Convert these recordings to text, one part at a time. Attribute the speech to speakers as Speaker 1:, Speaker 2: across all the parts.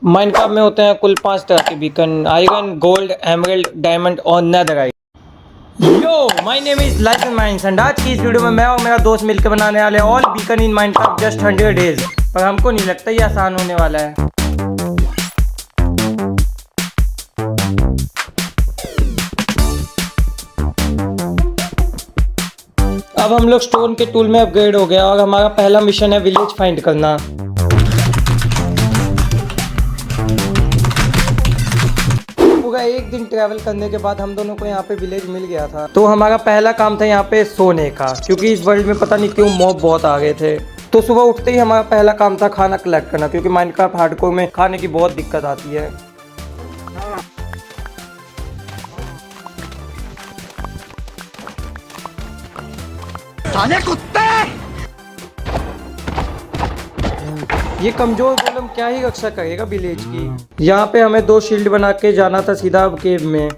Speaker 1: Minecraft में होते हैं कुल 5 तरह के beacon: iron, gold, emerald, diamond और netherite. Yo my name is Lyson Mines and आज की इस वीडियो में मैं और मेरा दोस्त मिलकर बनाने वाले all beacon in Minecraft just 100 days. पर हमको नहीं लगता ये आसान होने वाला है। अब हम लोग स्टोन के टूल में अपग्रेड हो गया और हमारा पहला मिशन है विलेज फाइंड करना। पूरा एक दिन ट्रैवल करने के बाद हम दोनों को यहाँ पे विलेज मिल गया था। तो हमारा पहला काम था यहाँ पे सोने का, क्योंकि इस वर्ल्ड में पता नहीं क्यों मॉब बहुत आ गए थे। तो सुबह उठते ही हमारा पहला काम था खाना कलेक्ट करना, क्योंकि माइनक्राफ्ट हार्डकोर में खाने की बहुत दिक्कत आती है। ये कमजोर गोलम क्या ही रक्षा करेगा विलेज की। यहाँ पे हमें 2 शील्ड बना के जाना था सीधा केव में।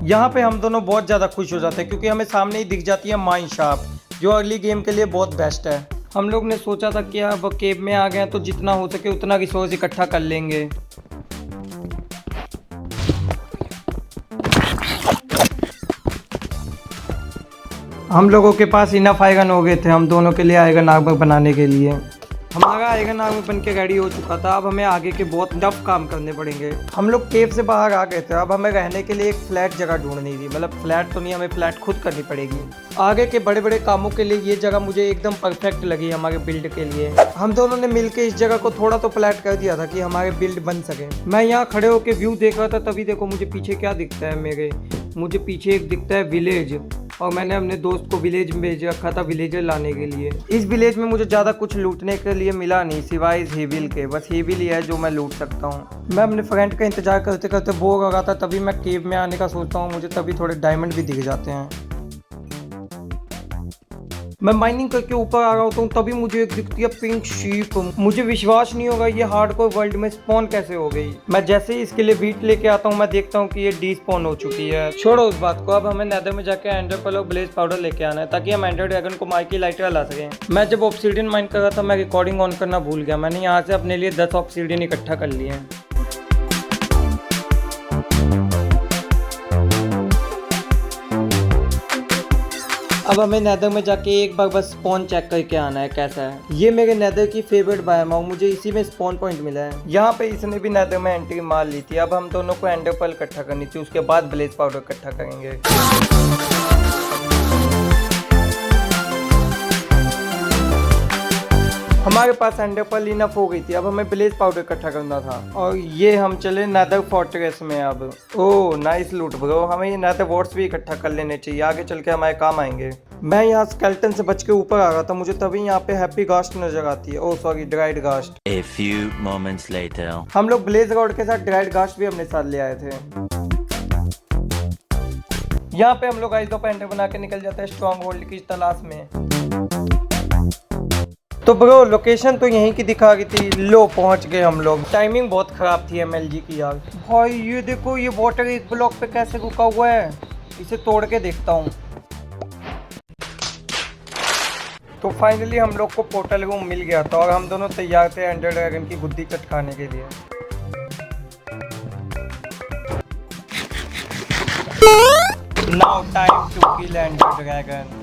Speaker 1: यहाँ पे हम दोनों बहुत ज्यादा खुश हो जाते हैं क्योंकि हमें सामने ही दिख जाती है माइन शार्प, जो अगली गेम के लिए बहुत बेस्ट है। हम लोग ने सोचा था कि अब केव में आ गए तो जितना हो सके उतना रिसोर्स इकट्ठा कर लेंगे। हम लोगों के पास इनफ आयरन हो गए थे हम दोनों के लिए आयरन आर्मर बनाने के लिए। हमारा आयरन आर्मर बन के रेडी हो चुका था। अब हमें आगे के बहुत टफ काम करने पड़ेंगे। हम लोग केव से बाहर आ गए थे। अब हमें रहने के लिए एक फ्लैट जगह ढूंढनी थी, मतलब फ्लैट तो नहीं, हमें फ्लैट खुद करनी पड़ेगी। आगे के बड़े बड़े कामों के लिए ये जगह मुझे एकदम परफेक्ट लगी हमारे बिल्ड के लिए। हम दोनों ने मिलकर इस जगह को थोड़ा तो फ्लैट कर दिया था कि हमारे बिल्ड बन सके। मैं यहाँ खड़े होकर व्यू देख रहा था, तभी देखो मुझे पीछे क्या दिखता है। मुझे पीछे एक दिखता है विलेज, और मैंने अपने दोस्त को विलेज में भेज रखा था विलेजर लाने के लिए। इस विलेज में मुझे ज़्यादा कुछ लूटने के लिए मिला नहीं सिवाय इस हेविल के। बस हेविल ही है जो मैं लूट सकता हूँ। मैं अपने फ्रेंड का इंतजार करते करते बोर हो रहा था, तभी मैं केव में आने का सोचता हूँ। मुझे तभी थोड़े डायमंड भी दिख जाते हैं। मैं माइनिंग करके ऊपर आ रहा होता हूँ, तभी मुझे एक दिखती है पिंक शीप। मुझे विश्वास नहीं होगा ये हार्डकोर वर्ल्ड में स्पॉन कैसे हो गई। मैं जैसे ही इसके लिए वीट लेके आता हूँ, मैं देखता हूँ कि ये डी स्पॉन हो चुकी है। छोड़ो उस बात को। अब हमें नेदर में जाके एंडर पर्ल और ब्लेज पाउडर लेके आना है, ताकि हम एंडर ड्रैगन को मार के लाइटर ला सकें। मैं जब ऑब्सीडियन माइन कर रहा था, मैं रिकॉर्डिंग ऑन करना भूल गया। मैंने यहाँ से अपने लिए 10 ऑब्सीडियन इकट्ठा कर लिए हैं। अब हमें नेदर में जाके एक बार बस स्पॉन चेक करके आना है कैसा है। ये मेरे नेदर की फेवरेट बायोम है, मुझे इसी में स्पॉन पॉइंट मिला है। यहाँ पे इसने भी नेदर में एंट्री मार ली थी। अब हम दोनों को एंडर पर्ल इकट्ठा करनी थी, उसके बाद ब्लेज पाउडर इकट्ठा करेंगे। हमारे पास एंडर पर्ल इनफ हो गई थी। अब हमें ब्लेज पाउडर इकट्ठा करना था, और ये हम चले नेदर फोर्ट्रेस में। अब ओह नाइस लूट ब्रो। हमें ये नेदर वॉर्ड्स भी इकट्ठा कर लेने चाहिए, आगे चल के हमारे काम आएंगे। मैं यहाँ स्केलेटन से बच के ऊपर आ रहा था, मुझे तभी यहाँ पे हैप्पी घास्ट नजर आती है। Oh sorry, dried घास्ट।
Speaker 2: A few moments later.
Speaker 1: हम लोग ब्लेज रॉड के साथ ड्राइड घास्ट भी अपने साथ ले आए थे। यहाँ पे हम लोग आइस ऑफ एंडर बना के निकल जाते हैं स्ट्रॉन्ग होल्ड की तलाश में। तो ब्रो लोकेशन तो यहीं की दिखा रही थी। लो पहुंच गए हम लोग। टाइमिंग बहुत खराब थी MLG की यार। भाई ये देखो, ये वाटर एक ब्लॉक पे कैसे रुका हुआ है। इसे तोड़ के देखता हूँ। तो फाइनली हम लोग को पोर्टल रूम मिल गया था, और हम दोनों तैयार थे एंडर ड्रैगन की गुद्दी चटकाने के लिए। Now time to kill Ender Dragon.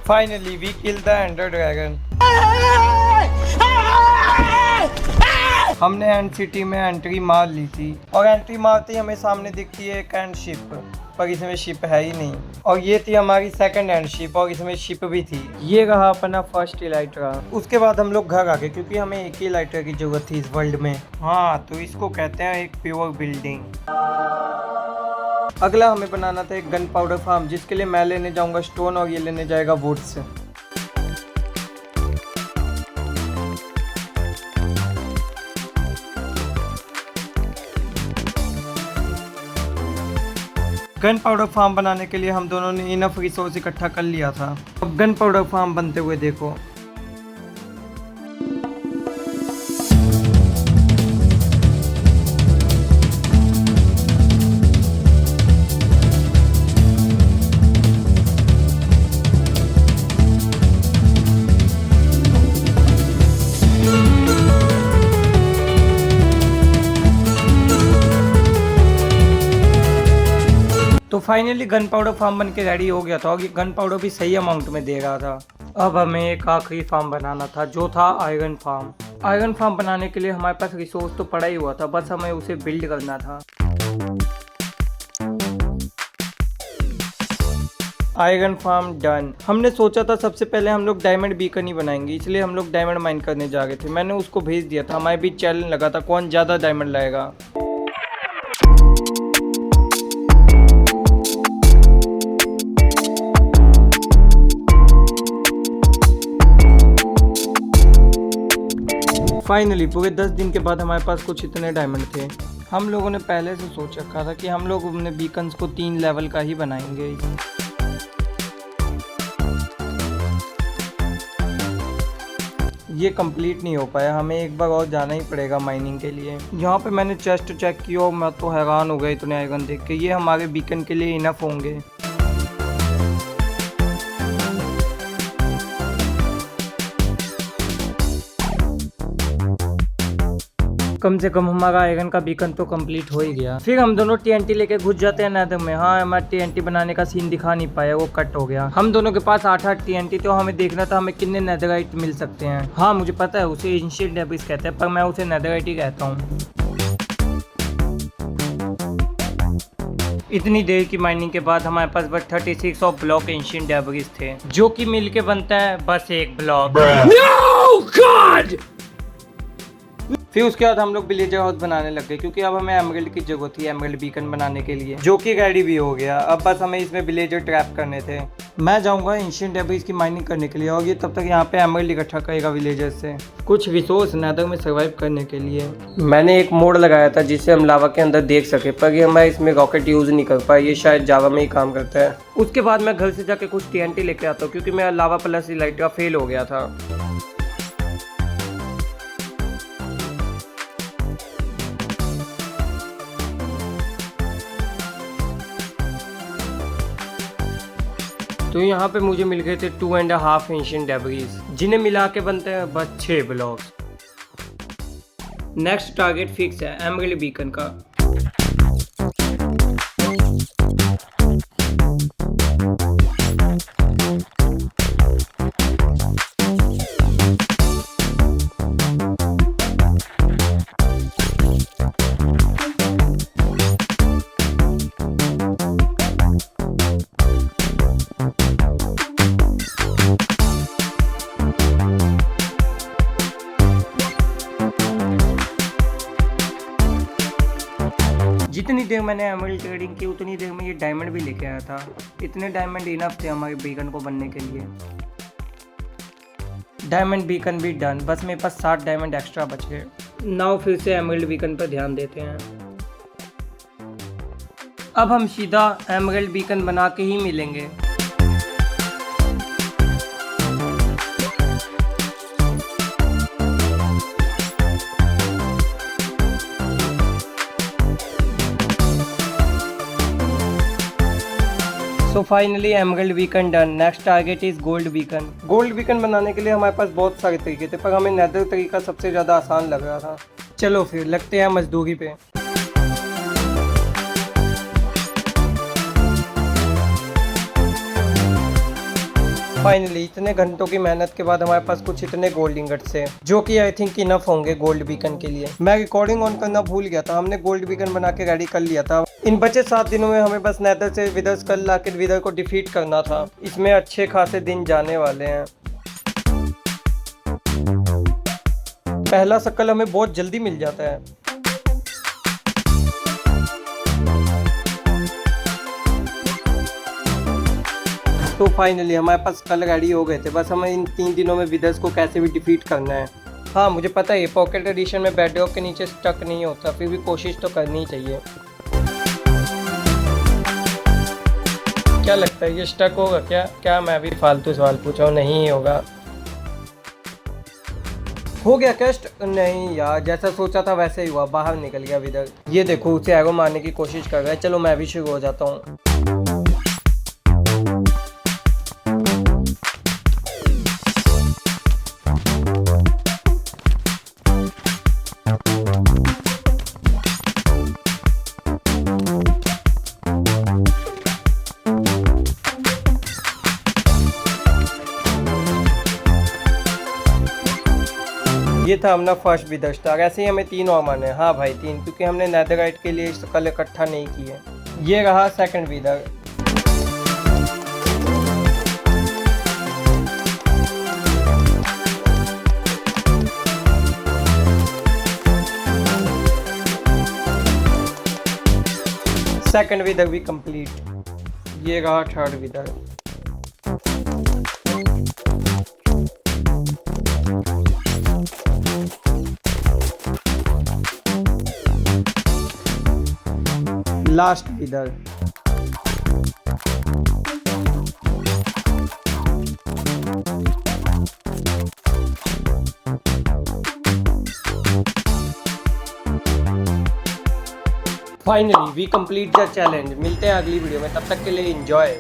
Speaker 1: Finally, we killed the Ender Dragon. हमने एंड सिटी में एंट्री मार ली थी, और एंट्री मारते ही हमें सामने दिखती है एक एंड शिप, पर इसमें शिप है ही नहीं। और ये थी हमारी सेकंड एंड शिप, और इसमें शिप भी थी। ये रहा अपना फर्स्ट इलाइटर। उसके बाद हम लोग घर आ गए, क्योंकि हमें एक ही इलाइटर की जरूरत थी इस वर्ल्ड में। हाँ, तो इसको कहते हैं एक प्योर बिल्डिंग। अगला हमें बनाना था एक गन पाउडर फार्म, जिसके लिए मैं लेने जाऊंगा स्टोन और ये लेने जाएगा वुड्स। गन पाउडर फार्म बनाने के लिए हम दोनों ने इनफ रिसोर्स इकट्ठा कर लिया था। अब गन पाउडर फार्म बनते हुए देखो। तो फाइनली गन पाउडर फार्म बन के रेडी हो गया था और ये गन पाउडर भी सही अमाउंट में दे रहा था। अब हमें एक आखिरी फार्म बनाना था जो था आयरन फार्म। आयरन फार्म बनाने के लिए हमारे पास रिसोर्स तो पड़ा ही हुआ था, बस हमें उसे बिल्ड करना था। Iron farm done. हमने सोचा था सबसे पहले हम लोग डायमंड बीकन ही बनाएंगे, इसलिए हम लोग डायमंड माइन करने जा रहे थे। मैंने उसको भेज दिया था, हमारे बीच चैलेंज लगा था कौन ज़्यादा डायमंड लाएगा। फाइनली पूरे 10 दिन के बाद हमारे पास कुछ इतने डायमंड थे। हम लोगों ने पहले से सोच रखा था कि हम लोग अपने बीकन्स को 3 लेवल का ही बनाएंगे। ये कंप्लीट नहीं हो पाया, हमें एक बार और जाना ही पड़ेगा माइनिंग के लिए। यहाँ पे मैंने चेस्ट चेक किया और मैं तो हैरान हो गया इतने आयरन देख के। ये हमारे बीकन के लिए इनफ होंगे। कम से कम हमारा आयरन का बीकन तो कंप्लीट हो ही गया। फिर हम दोनों टीएनटी लेके घुस जाते हैं नेदर में। हाँ, हमारा टीएनटी बनाने का सीन दिखा नहीं पाया, वो कट हो गया। हम दोनों के पास 8 टीएनटी, तो हमें देखना था हमें कितने नेदराइट मिल सकते हैं। हाँ मुझे पता है उसे एंशिएंट डेब्रिस कहते हैं, पर मैं उसे नेदराइट ही कहता हूँ। इतनी देर की माइनिंग के बाद हमारे पास बस 36 ऑफ ब्लॉक एंशिएंट डेब्रिस थे, जो कि मिलके बनता है बस एक ब्लॉक। No God! फिर उसके बाद हम लोग विलेजर हाउस बनाने लग गए, क्योंकि अब हमें एमरल्ड की जरूरत थी एमरल्ड बीकन बनाने के लिए, जो कि रेडी भी हो गया। अब बस हमें इसमें विलेजर ट्रैप करने थे। मैं जाऊंगा एंशिएंट डेब्रिस की माइनिंग करने के लिए और ये तब तक यहाँ पे एमरल्ड इकट्ठा करेगा विलेजर से, कुछ रिसोर्स नेदर में सर्वाइव करने के लिए। मैंने एक मोड लगाया था जिससे हम लावा के अंदर देख सके, पर ये मैं इसमें रॉकेट यूज नहीं कर पाया, ये शायद जावा में ही काम करता है। उसके बाद मैं घर से जाके कुछ टीएनटी लेके आता हूँ, क्योंकि मेरा लावा प्लस इलाइट्रा फेल हो गया था। तो यहाँ पे मुझे मिल गए थे 2.5 एंशिएंट डेब्रिस, जिन्हें मिला के बनते हैं बस 6 ब्लॉक्स। नेक्स्ट टारगेट फिक्स है एमरल्ड बीकन का। जितनी देर मैंने एमरल्ड ट्रेडिंग की उतनी देर में ये डायमंड भी लेके आया था। इतने डायमंड इनफ थे हमारे बीकन को बनने के लिए। डायमंड बीकन भी डन, बस मेरे पास 7 डायमंड एक्स्ट्रा बच गए। नाउ फिर से एमरल्ड बीकन पर ध्यान देते हैं। अब हम सीधा एमरल्ड बीकन बना के ही मिलेंगे। So finally emerald beacon done. Next target is gold beacon. Gold beacon बनाने के लिए हमारे पास बहुत सारे तरीके थे, पर हमें नेदर तरीका सबसे ज़्यादा आसान लग रहा था। चलो फिर लगते हैं मजदूरी पे। फाइनली इतने घंटों की मेहनत के बाद हमारे पास कुछ इतने गोल्ड इंगट्स थे, जो कि आई थिंक इनफ होंगे गोल्ड बीकन के लिए। मैं रिकॉर्डिंग ऑन करना भूल गया था, हमने गोल्ड बीकन बना के रेडी कर लिया था। इन बचे 7 दिनों में हमें बस नेदर से विदर स्कल लाके विदर को डिफीट करना था। इसमें अच्छे खासे दिन जाने वाले हैं। पहला शक्ल हमें बहुत जल्दी मिल जाता है। तो फाइनली हमारे पास कल रेडी हो गए थे, बस हमें इन 3 दिनों में विदर्स को कैसे भी डिफीट करना है। हाँ मुझे पता है पॉकेट एडिशन में बेडरॉक के नीचे स्टक नहीं होता, फिर भी कोशिश तो करनी ही चाहिए। क्या लगता है ये स्टक होगा क्या? क्या मैं भी फालतू सवाल पूछा हूँ? नहीं होगा। हो गया टेस्ट? नहीं यार, जैसा सोचा था वैसे ही हुआ, बाहर निकल गया विदर। ये देखो उसे एरो मारने की कोशिश कर रहा है। चलो मैं भी शुरू हो जाता हूँ। ये था अपना फर्स्ट विदर स्टार। ऐसे ही हमें 3 और मारने हैं। हाँ भाई 3, क्योंकि हमने नेदरराइट के लिए कल इकट्ठा नहीं किए। ये रहा सेकंड विदर। सेकंड विदर भी कंप्लीट। ये रहा third wither. Last wither. Finally we complete the challenge. मिलते हैं अगली वीडियो में, तब तक के लिए एंजॉय।